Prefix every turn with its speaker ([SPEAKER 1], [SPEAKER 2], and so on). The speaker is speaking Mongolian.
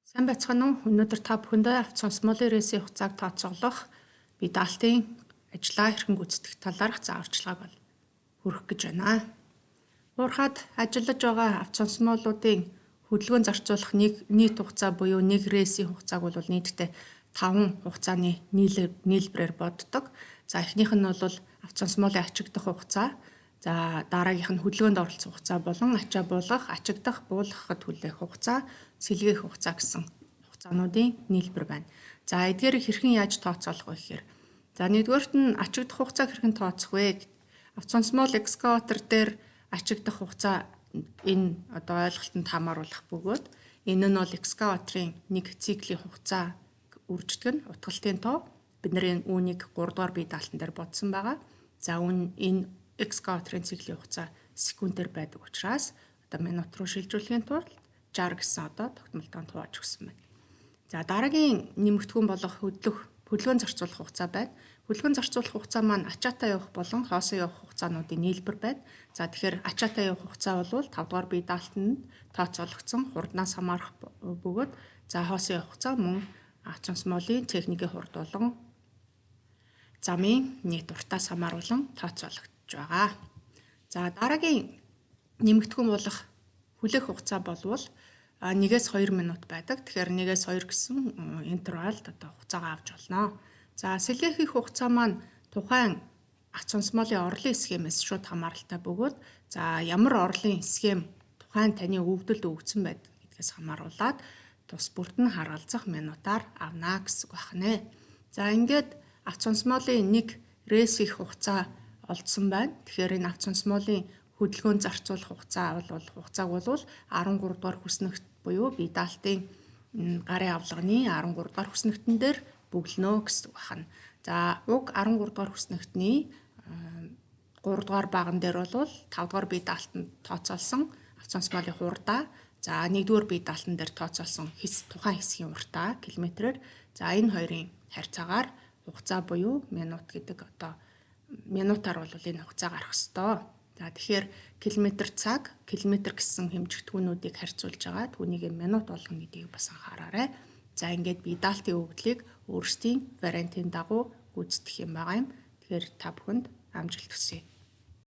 [SPEAKER 1] Сайн байцгаана уу? Өнөөдөр та бүхэндээ авто сонсмолын рейсийн хугацааг тооцоолох, бие даалтын ажлаа хэрхэн гүйцэтгэх талаарх зааварчилгааг хүргэх гэж байна. Уурхад ажиллаж байгаа авто сонсмолуудын хөдөлгөөн зарцуулах нийт хугацаа буюу нэг рейсийн хугацааг бол нийтдээ 5 хугацааны нийлбэрээр боддог. За эхнийх нь бол авто сонсмолын ачигдах хугацаа. За дараагийнх нь хөдөлгөөнд оролцох хугацаа болон ачаа буулгах, ачигдах, буулгахад хүлээх хугацаа, сэлгээх хугацаа гэсэн хугацаануудын нийлбэр байна. За эдгээрийг хэрхэн яаж тооцоолох вэ гэхээр за нэгдүгээрт нь ачигдах хугацааг хэрхэн тооцох вэ? Авто сонсмол экскаватор дээр ачигдах хугацаа энэ ойлголтод хамааруулах бөгөөд энэ нь бол экскаваторын нэг циклийн хугацаа үрждэг нь утгалтын тоо бидний үүнийг 3 дугаар бие даалтан дээр бодсон байгаа. За энэ экскаваторын циклийн хугацаа секундээр байдаг учраас минут руу шилжүүлэхийн тулд 60 гэсэн тогтмолтой тувааж өгсөн байна. За дараагийн нэмэгдэхүүн болох хөдөлгөөн зарцуулах хугацаа байна. Хөдөлгөөн зарцуулах хугацаа маань ачаатай явах болон хоосоо явах хугацаануудын нийлбэр байна. За тэгэхээр ачаатай явах хугацаа бол 5 дугаар бие даалтанд тооцоологдсон хурднаас хамаарах бөгөөд за хоосоо явах хугацаа мөн авто сонсмолын техникийн хурд болон замын нийт уртаас хамааруулан тооцоологдож байгаа. За дараагийн нэмэгдэхүүн болох хүлээх хугацаа болвол 1-2 минут байдаг. Тэгэхээр 1-2 гэсэн интервалд хугацаагаа авч болно. За сэлгээхийн хугацаа маань тухайн авто сонсмолын орлын схемээс шууд хамааралтай бөгөөд за ямар орлын схем тухайн таны өвдөлд өгсөн байдаг гэдгээс хамааруулаад тус бүрт нь харгалзах минутаар авна гэсэн үг байна. За ингээд авто сонсмолын нэг рейсийн хугацаа олдсон байна. Тэгэхээр энэ авто сонсмолын хөдөлгөөн зарцуулах хугацааг бол 13 дугаар хүснэгт буюу бие даалтын гарын авлагын 13 дугаар хүснэгтэн дээр бөглөнө гэсэн үг байна. За уг 13 дугаар хүснэгтний 3 дугаар баган дээр бол 5 дугаар бие даалтанд тооцоолсон авто сонсмолын хурдаа, за 1-р бие даалтан дээр тооцоолсон тухайн хэсгийн уртаа километрээр за энэ хоёрын харьцаагаар хугацаа буюу минут гэдэг минутаар бол энэ хугацаа гарах ёстой. За тэгэхээр километр цаг, километр гэсэн хэмжигдэхүүнүүдийг харьцуулж байгаа. Түүнийг минут болгоно гэдгийг бас анхаараарай. За ингээд бие даалтын өвдлийг өөрсдийн вариантын дагуу гүйцэтгэх юм байгаа юм. Тэгэхээр та бүхэнд амжилт хүсье.